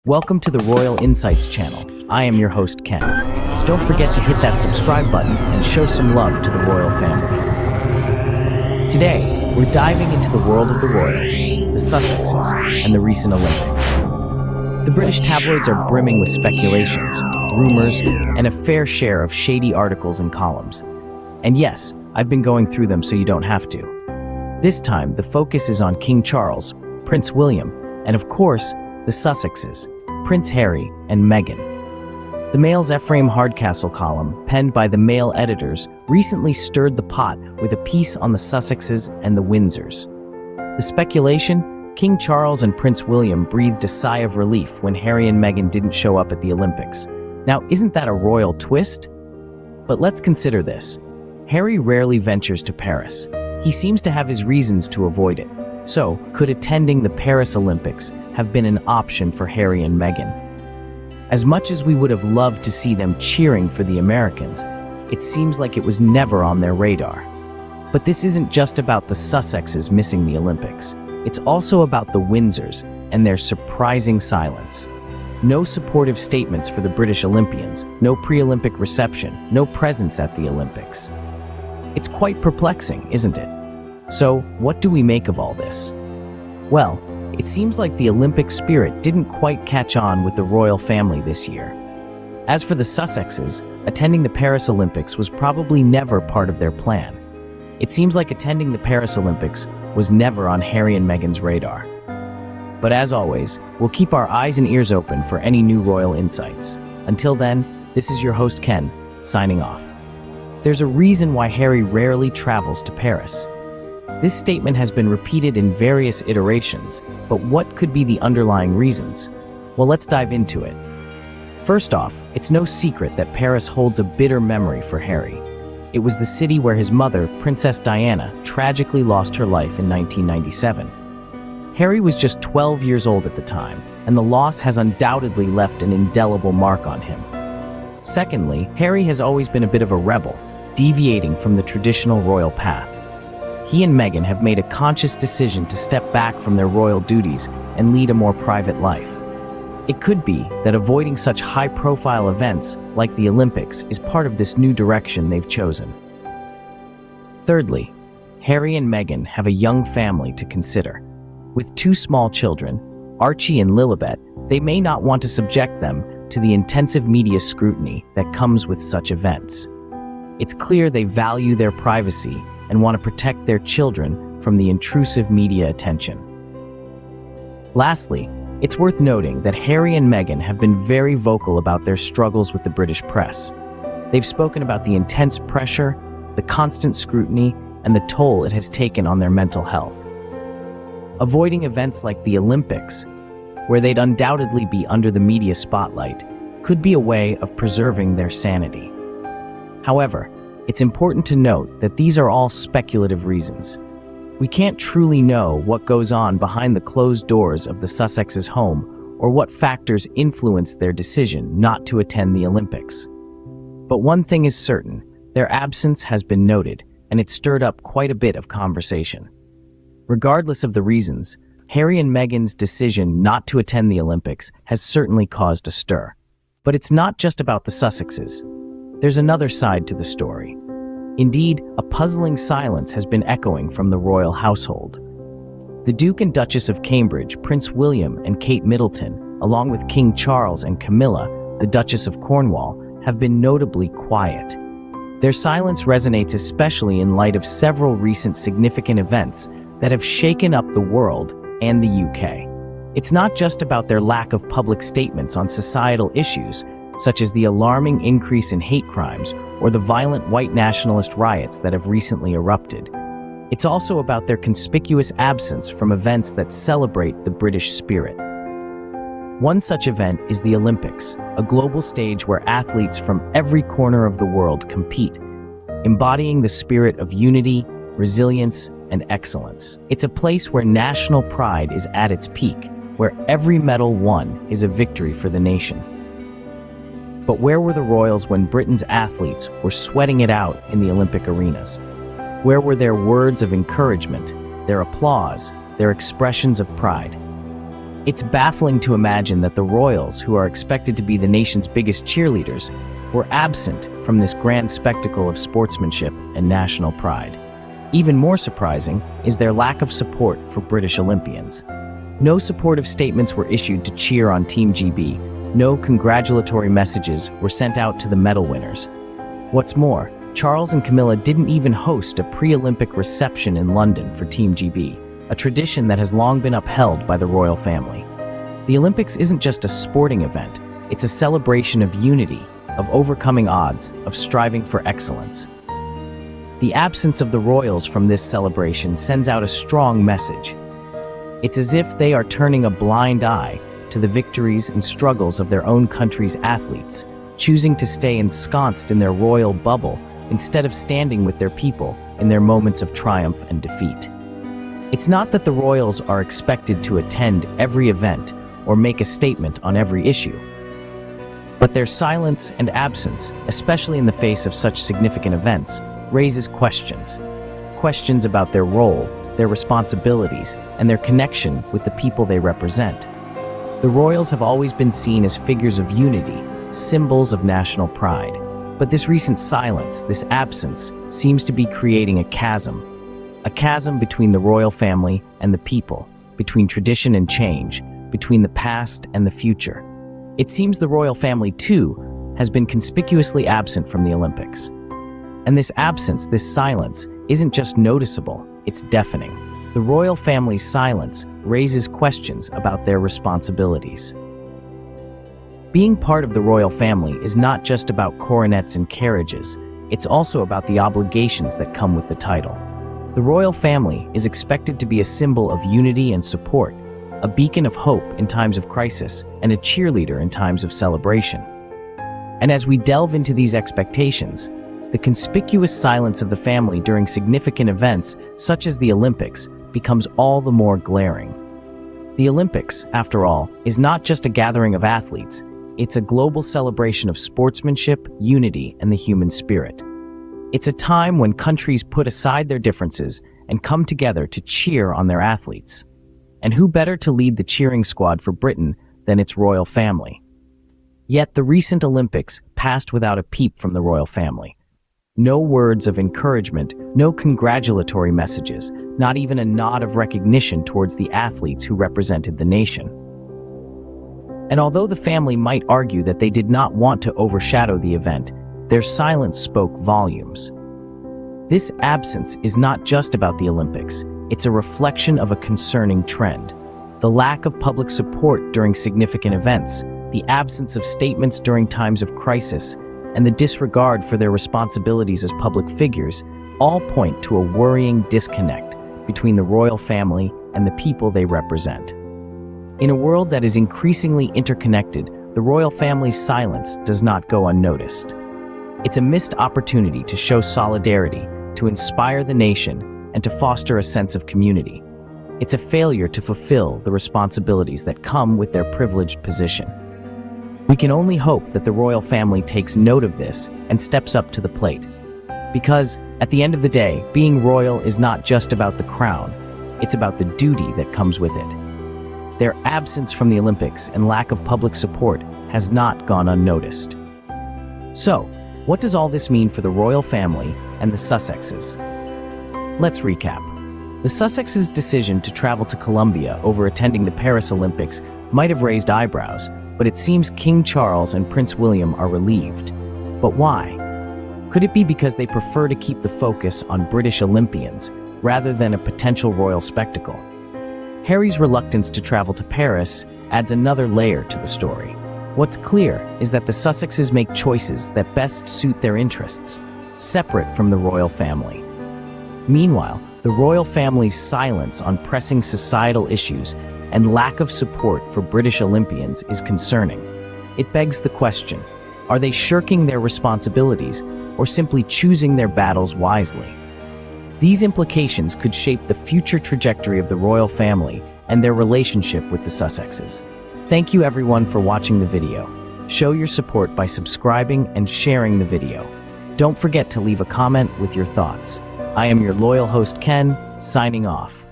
Welcome to the Royal Insights channel. I am your host, Ken. Don't forget to hit that subscribe button and show some love to the royal family. Today, we're diving into the world of the royals, the Sussexes, and the recent Olympics. The British tabloids are brimming with speculations, rumors, and a fair share of shady articles and columns. And yes, I've been going through them so you don't have to. This time, the focus is on King Charles, Prince William, and of course, the Sussexes, Prince Harry and Meghan. The Mail's Ephraim Hardcastle column, penned by the Mail editors, recently stirred the pot with a piece on the Sussexes and the Windsors. The speculation? King Charles and Prince William breathed a sigh of relief when Harry and Meghan didn't show up at the Olympics. Now, isn't that a royal twist? But let's consider this. Harry rarely ventures to Paris. He seems to have his reasons to avoid it. So, could attending the Paris Olympics have been an option for Harry and Meghan? As much as we would have loved to see them cheering for the Americans, it seems like it was never on their radar. But this isn't just about the Sussexes missing the Olympics. It's also about the Windsors and their surprising silence. No supportive statements for the British Olympians, no pre-Olympic reception, no presence at the Olympics. It's quite perplexing, isn't it? So, what do we make of all this? Well, it seems like the Olympic spirit didn't quite catch on with the royal family this year. As for the Sussexes, attending the Paris Olympics was probably never part of their plan. It seems like attending the Paris Olympics was never on Harry and Meghan's radar. But as always, we'll keep our eyes and ears open for any new royal insights. Until then, this is your host Ken, signing off. There's a reason why Harry rarely travels to Paris. This statement has been repeated in various iterations, but what could be the underlying reasons? Well, let's dive into it. First off, it's no secret that Paris holds a bitter memory for Harry. It was the city where his mother, Princess Diana, tragically lost her life in 1997. Harry was just 12 years old at the time, and the loss has undoubtedly left an indelible mark on him. Secondly, Harry has always been a bit of a rebel, deviating from the traditional royal path. He and Meghan have made a conscious decision to step back from their royal duties and lead a more private life. It could be that avoiding such high-profile events like the Olympics is part of this new direction they've chosen. Thirdly, Harry and Meghan have a young family to consider. With two small children, Archie and Lilibet, they may not want to subject them to the intensive media scrutiny that comes with such events. It's clear they value their privacy and want to protect their children from the intrusive media attention. Lastly, it's worth noting that Harry and Meghan have been very vocal about their struggles with the British press. They've spoken about the intense pressure, the constant scrutiny, and the toll it has taken on their mental health. Avoiding events like the Olympics, where they'd undoubtedly be under the media spotlight, could be a way of preserving their sanity. However, it's important to note that these are all speculative reasons. We can't truly know what goes on behind the closed doors of the Sussexes' home or what factors influenced their decision not to attend the Olympics. But one thing is certain, their absence has been noted, and it stirred up quite a bit of conversation. Regardless of the reasons, Harry and Meghan's decision not to attend the Olympics has certainly caused a stir. But it's not just about the Sussexes. There's another side to the story. Indeed, a puzzling silence has been echoing from the royal household. The Duke and Duchess of Cambridge, Prince William and Kate Middleton, along with King Charles and Camilla, the Duchess of Cornwall, have been notably quiet. Their silence resonates especially in light of several recent significant events that have shaken up the world and the UK. It's not just about their lack of public statements on societal issues, such as the alarming increase in hate crimes or the violent white nationalist riots that have recently erupted. It's also about their conspicuous absence from events that celebrate the British spirit. One such event is the Olympics, a global stage where athletes from every corner of the world compete, embodying the spirit of unity, resilience, and excellence. It's a place where national pride is at its peak, where every medal won is a victory for the nation. But where were the royals when Britain's athletes were sweating it out in the Olympic arenas? Where were their words of encouragement, their applause, their expressions of pride? It's baffling to imagine that the royals, who are expected to be the nation's biggest cheerleaders, were absent from this grand spectacle of sportsmanship and national pride. Even more surprising is their lack of support for British Olympians. No supportive statements were issued to cheer on Team GB. No congratulatory messages were sent out to the medal winners. What's more, Charles and Camilla didn't even host a pre-Olympic reception in London for Team GB, a tradition that has long been upheld by the royal family. The Olympics isn't just a sporting event, it's a celebration of unity, of overcoming odds, of striving for excellence. The absence of the royals from this celebration sends out a strong message. It's as if they are turning a blind eye to the victories and struggles of their own country's athletes, choosing to stay ensconced in their royal bubble instead of standing with their people in their moments of triumph and defeat. It's not that the royals are expected to attend every event or make a statement on every issue, but their silence and absence, especially in the face of such significant events, raises questions. Questions about their role, their responsibilities, and their connection with the people they represent. The royals have always been seen as figures of unity, symbols of national pride. But this recent silence, this absence, seems to be creating a chasm between the royal family and the people, between tradition and change, between the past and the future. It seems the royal family, too, has been conspicuously absent from the Olympics. And this absence, this silence, isn't just noticeable, it's deafening. The royal family's silence raises questions about their responsibilities. Being part of the royal family is not just about coronets and carriages, it's also about the obligations that come with the title. The royal family is expected to be a symbol of unity and support, a beacon of hope in times of crisis, and a cheerleader in times of celebration. And as we delve into these expectations, the conspicuous silence of the family during significant events, such as the Olympics, becomes all the more glaring. The Olympics, after all, is not just a gathering of athletes, it's a global celebration of sportsmanship, unity, and the human spirit. It's a time when countries put aside their differences and come together to cheer on their athletes. And who better to lead the cheering squad for Britain than its royal family? Yet the recent Olympics passed without a peep from the royal family. No words of encouragement, no congratulatory messages, not even a nod of recognition towards the athletes who represented the nation. And although the family might argue that they did not want to overshadow the event, their silence spoke volumes. This absence is not just about the Olympics, it's a reflection of a concerning trend. The lack of public support during significant events, the absence of statements during times of crisis, and the disregard for their responsibilities as public figures all point to a worrying disconnect between the royal family and the people they represent. In a world that is increasingly interconnected, the royal family's silence does not go unnoticed. It's a missed opportunity to show solidarity, to inspire the nation, and to foster a sense of community. It's a failure to fulfill the responsibilities that come with their privileged position. We can only hope that the royal family takes note of this and steps up to the plate. Because, at the end of the day, being royal is not just about the crown, it's about the duty that comes with it. Their absence from the Olympics and lack of public support has not gone unnoticed. So, what does all this mean for the royal family and the Sussexes? Let's recap. The Sussexes' decision to travel to Colombia over attending the Paris Olympics might have raised eyebrows, but it seems King Charles and Prince William are relieved. But why? Could it be because they prefer to keep the focus on British Olympians rather than a potential royal spectacle? Harry's reluctance to travel to Paris adds another layer to the story. What's clear is that the Sussexes make choices that best suit their interests, separate from the royal family. Meanwhile, the royal family's silence on pressing societal issues and lack of support for British Olympians is concerning. It begs the question, are they shirking their responsibilities or simply choosing their battles wisely? These implications could shape the future trajectory of the royal family and their relationship with the Sussexes. Thank you everyone for watching the video. Show your support by subscribing and sharing the video. Don't forget to leave a comment with your thoughts. I am your loyal host Ken, signing off.